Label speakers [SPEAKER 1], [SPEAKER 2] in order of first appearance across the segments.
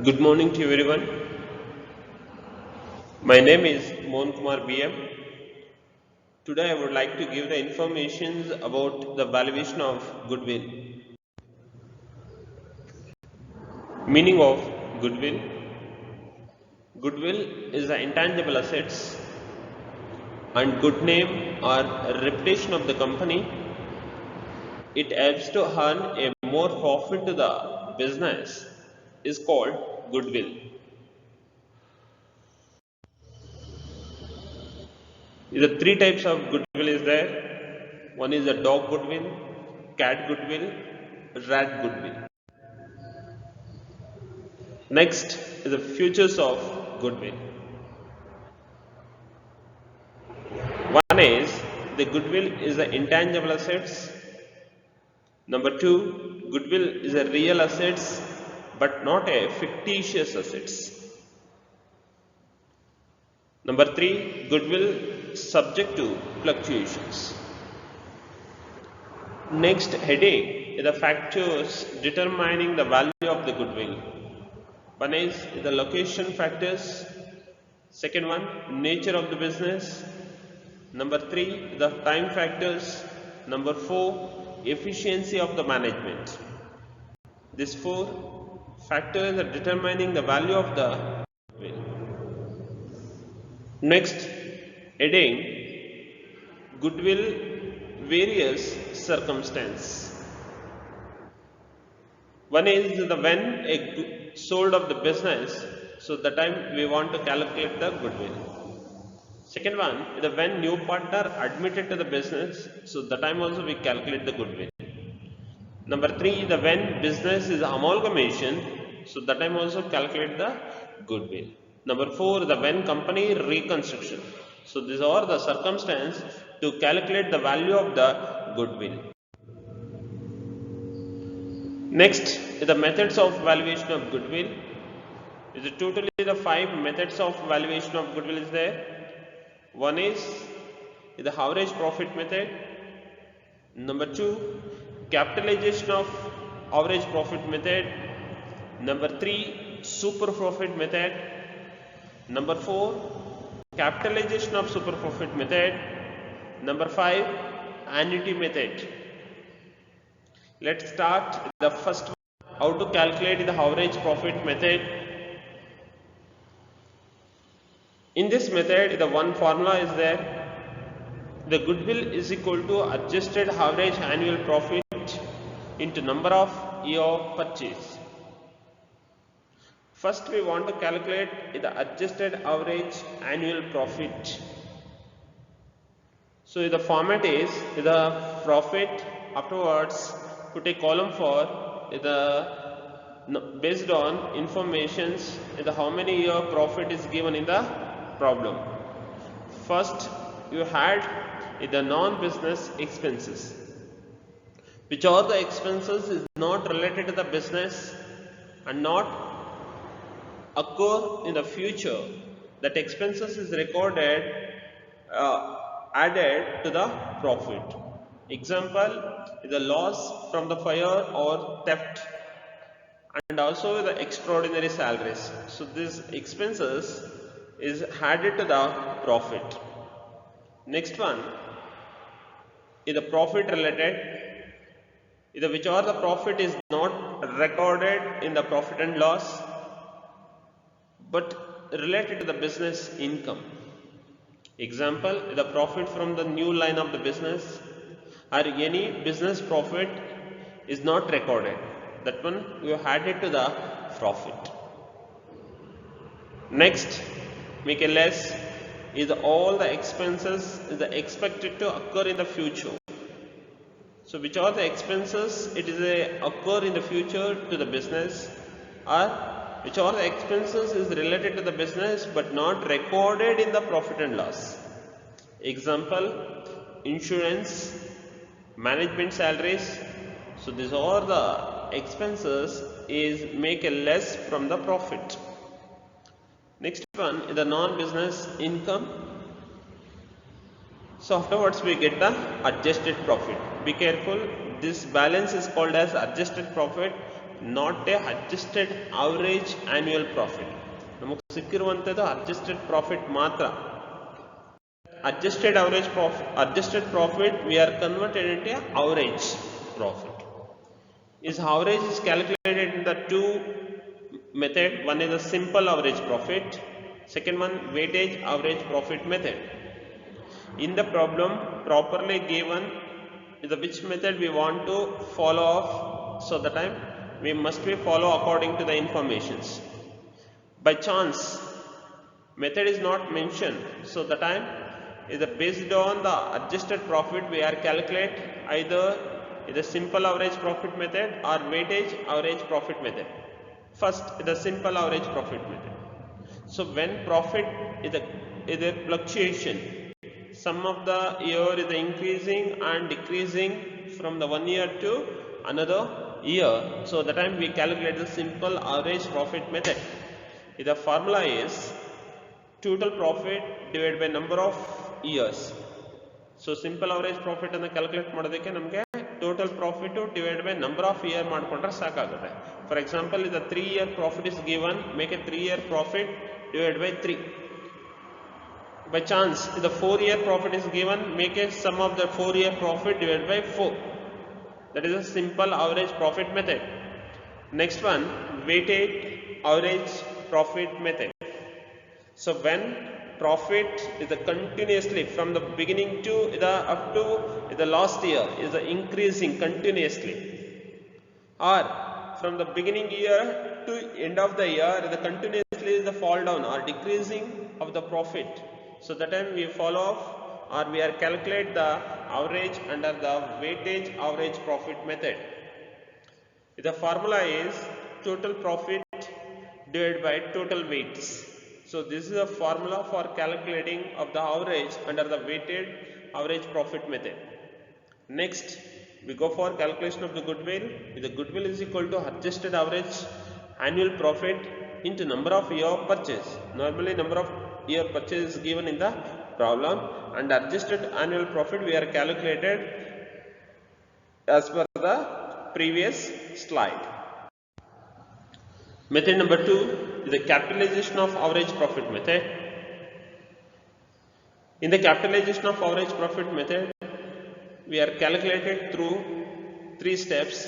[SPEAKER 1] Good morning to everyone. My name is Mohan Kumar BM. Today I would like to give the information about the valuation of goodwill. Meaning of goodwill. Goodwill is the intangible assets and good name or reputation of the company. It helps to earn a more profit to the business is called goodwill. The three types of goodwill is there. One is a dog goodwill, cat goodwill, rat goodwill. Next is the futures of goodwill. One is the goodwill is the intangible assets. Number two, goodwill is a real assets but not a fictitious assets. Number three, goodwill subject to fluctuations. Next heading is the factors determining the value of the goodwill. One is the location factors. Second one, nature of the business. Number three, the time factors. Number four, efficiency of the management. These four factors are determining the value of the goodwill. Next, heading goodwill various circumstance. One is the when sold of the business, so the time we want to calculate the goodwill. Second one is the when new partner admitted to the business, so the time also we calculate the goodwill. Number three, the when business is amalgamation, so the time also calculate the goodwill. Number four, the when company reconstruction. So these are the circumstances to calculate the value of the goodwill. Next is the methods of valuation of goodwill. Is it totally the 5 methods of valuation of goodwill is there. One is the average profit method. Number two, capitalization of average profit method. Number three, super profit method. Number four, capitalization of super profit method. Number five, annuity method. Let's start the first one, how to calculate the average profit method. In this method, the one formula is there. The goodwill is equal to adjusted average annual profit into number of year of purchase. First, we want to calculate the adjusted average annual profit. So the format is the profit. Afterwards, put a column for the based on informations the how many year profit is given in the problem. First, you had the non-business expenses, which are the expenses is not related to the business and not occur in the future. That expenses is recorded added to the profit. Example, the loss from the fire or theft, and also the extraordinary salaries. So these expenses is added to the profit. Next one is the profit related. Either which are the profit is not recorded in the profit and loss but related to the business income. Example, the profit from the new line of the business or any business profit is not recorded. That one you add it to the profit. Next, make a less is all the expenses is expected to occur in the future. So which are the expenses it is occur in the future to the business, or which are the expenses is related to the business but not recorded in the profit and loss. Example, insurance, management salaries. So these are the expenses is make a less from the profit. Next one is the non-business income. So afterwards we get the adjusted profit. Be careful, this balance is called as adjusted profit not a adjusted average annual profit. ನಮಗೆ ಸಿಕ್ಕಿರುವಂಥದ್ದು adjusted profit ಮಾತ್ರ. Adjusted profit we are converted into average profit. Is average is calculated in the two method. One is a simple average profit, second one weightage average profit method. In the problem properly given is the which method we want to follow off, so the time we must be follow according to the informations. By chance method is not mentioned, so the time is based on the adjusted profit we are calculate either the simple average profit method or weightage average profit method. First the simple average profit method. So when profit is a fluctuation, some of the year is increasing and decreasing from the one year to another year, so the time we calculate the simple average profit method. The formula is total profit divided by number of years. So simple average profit ಅನ್ನು calculate ಮಾಡೋದಕ್ಕೆ ನಮಗೆ total profit divided by number of year ಮಾಡಿಕೊಂಡ್ರೆ ಸಾಕಾಗುತ್ತೆ. For example, the 3-year profit is given, make a 3-year profit divided by 3. By chance the 4-year profit is given, make a sum of the 4-year profit divided by 4. That is a simple average profit method. Next one, weighted average profit method. So when profit is continuously from the beginning to the up to the last year is increasing continuously, or from the beginning year to end of the year the continuously is the fall down or decreasing of the profit, so that time we follow off or we are calculate the average under the weightage average profit method. The formula is total profit divided by total weights. So this is a formula for calculating of the average under the weighted average profit method. Next we go for calculation of the goodwill. The goodwill is equal to adjusted average annual profit into number of year of purchase. Normally number of year purchase is given in the problem, and adjusted annual profit we are calculated as per the previous slide. Method number 2 is the capitalization of average profit method. In the capitalization of average profit method, we are calculated through 3 steps.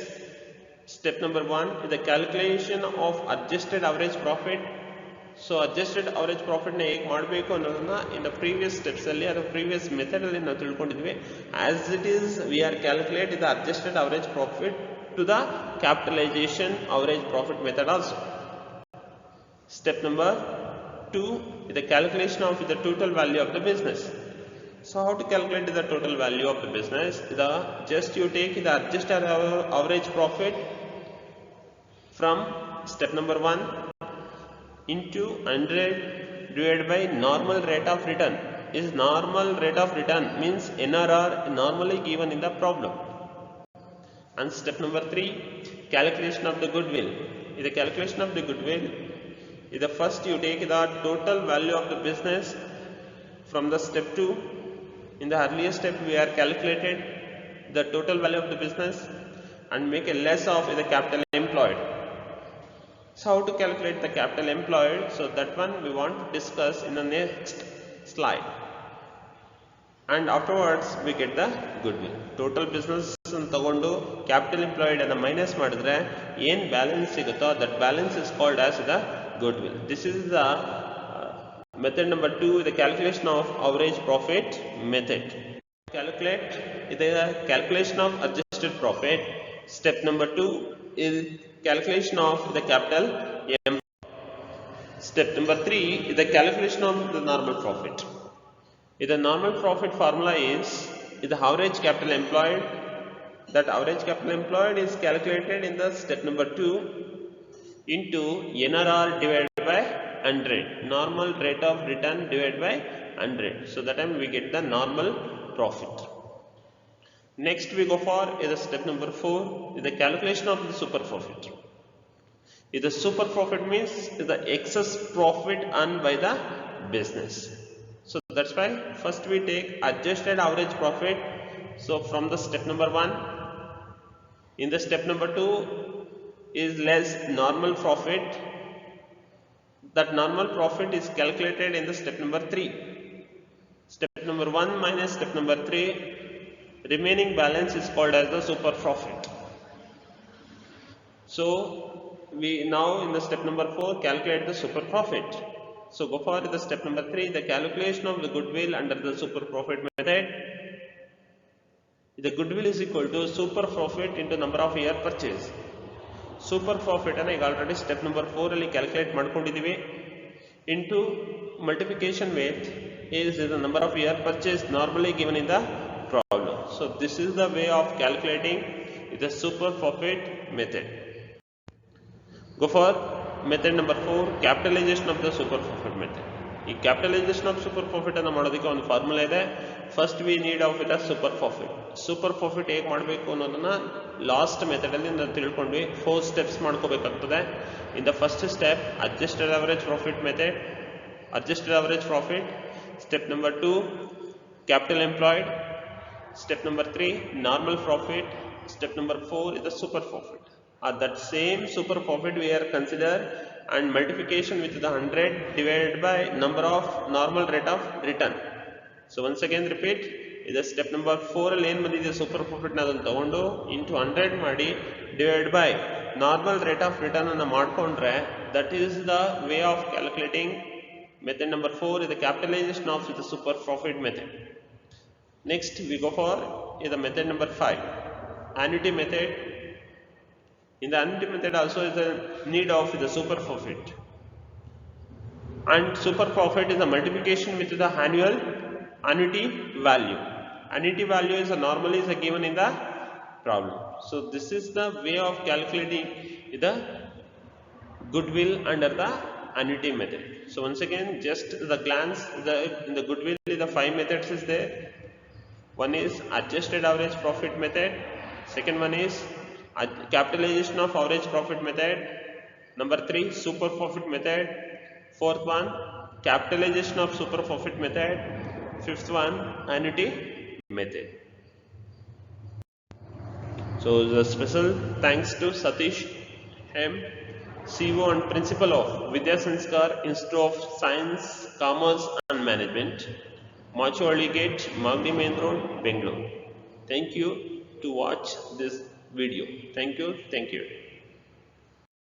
[SPEAKER 1] Step number 1 is the calculation of adjusted average profit. So adjusted average profit na ಹೇಗೆ ಮಾಡಬೇಕು ಅನ್ನೋದನ್ನ in the previous steps ಅಲ್ಲಿ ಅಥವಾ previous method ಅಲ್ಲಿ ನಾವು ತಿಳ್ಕೊಂಡಿದ್ವಿ. As it is we are calculate the adjusted average profit to the capitalization average profit method also. Step number 2 is the calculation of the total value of the business. So how to calculate the total value of the business? Just you take the adjusted average profit from step number 1 into 100 divided by normal rate of return. Is normal rate of return means NRR normally given in the problem. And step number 3, calculation of the goodwill. In the calculation of the goodwill, is the first you take the total value of the business from the step 2. In the earlier step we are calculated the total value of the business and make a less of the capital employed. So how to calculate the capital employed? So that one we want to discuss in the next slide. And afterwards we get the goodwill. Total business ತಗೊಂಡು capital employed ಅನ್ನು minus ಮಾಡಿದ್ರೆ ಏನು balance ಸಿಗುತ್ತೋ that balance is called as the goodwill. This is the method number 2, the calculation of average profit method. Calculate the calculation of adjusted profit. Step number 2 is calculation of the capital employed. Step number 3 is the calculation of the normal profit. The normal profit formula is the average capital employed. That average capital employed is calculated in the step number 2 into NRR divided by 100, normal rate of return divided by 100. So that time we get the normal profit. Next we go for is the step number 4 is the calculation of the super profit. Is the super profit means is the excess profit earned by the business. So that's why first we take adjusted average profit. So from the step number 1, in the step number 2 is less normal profit. That normal profit is calculated in the step number 3. Step number 1 minus step number 3, remaining balance is called as the super profit. So we now in the step number 4 calculate the super profit. So go for the step number 3, the calculation of the goodwill under the super profit method. The goodwill is equal to super profit into number of year purchase. Super profit ಅನ್ನು ಈಗ already step number 4 ಅಲ್ಲಿ calculate ಮಾಡ್ಕೊಂಡಿದ್ದೀವಿ. into multiplication with is the number of year purchase normally given in the problem. So this is the way of calculating the super profit method. Go for method number 4, capitalization of the super profit method. ಈ capitalization of super profit ಅನ್ನು ಮಾಡೋದಕ್ಕೆ ಒಂದು formula ಇದೆ. First we need of it super profit. Super profit ಹೇಗೆ ಮಾಡಬೇಕು ಅನ್ನೋದನ್ನ last method ಅಲ್ಲಿ ನಾವು ತಿಳ್ಕೊಂಡ್ವಿ. 4 ಸ್ಟೆಪ್ಸ್ ಮಾಡ್ಕೋಬೇಕಾಗ್ತದೆ. In the first step adjusted average profit method, adjusted average profit. Step number 2, capital employed. Step number 3, normal profit. Step number 4 is the super profit. That same super profit we are consider and multiplication with the 100 divided by number of normal rate of return. So once again repeat, ಇದು step number 4 ಅಲ್ಲಿ ಏನು ಬಂದಿದೆ super profit ನ ಅದನ್ನು ತಗೊಂಡು into 100 ಮಾಡಿ divided by normal rate of return ಅನ್ನು ಮಾಡ್ಕೊಂಡ್ರೆ that is the way of calculating. Method number 4 is the capitalization of the super profit method. Next we go for the method number 5, annuity method. In the annuity method also is the need of the super profit, and super profit is the multiplication with the annual annuity value. Annuity value is normally is given in the problem. So this is the way of calculating the goodwill under the annuity method. So once again just the glance, in the goodwill the 5 methods is there. One is adjusted average profit method, second one is capitalization of average profit method, number 3 super profit method, fourth one capitalization of super profit method, fifth one annuity method. So the special thanks to Satish M, CEO and Principal of Vidya Sanskar Institute of Science, Commerce and Management, Machualli Gate, Magdi Main Road, Bangalore. Thank you to watch this video. Thank you.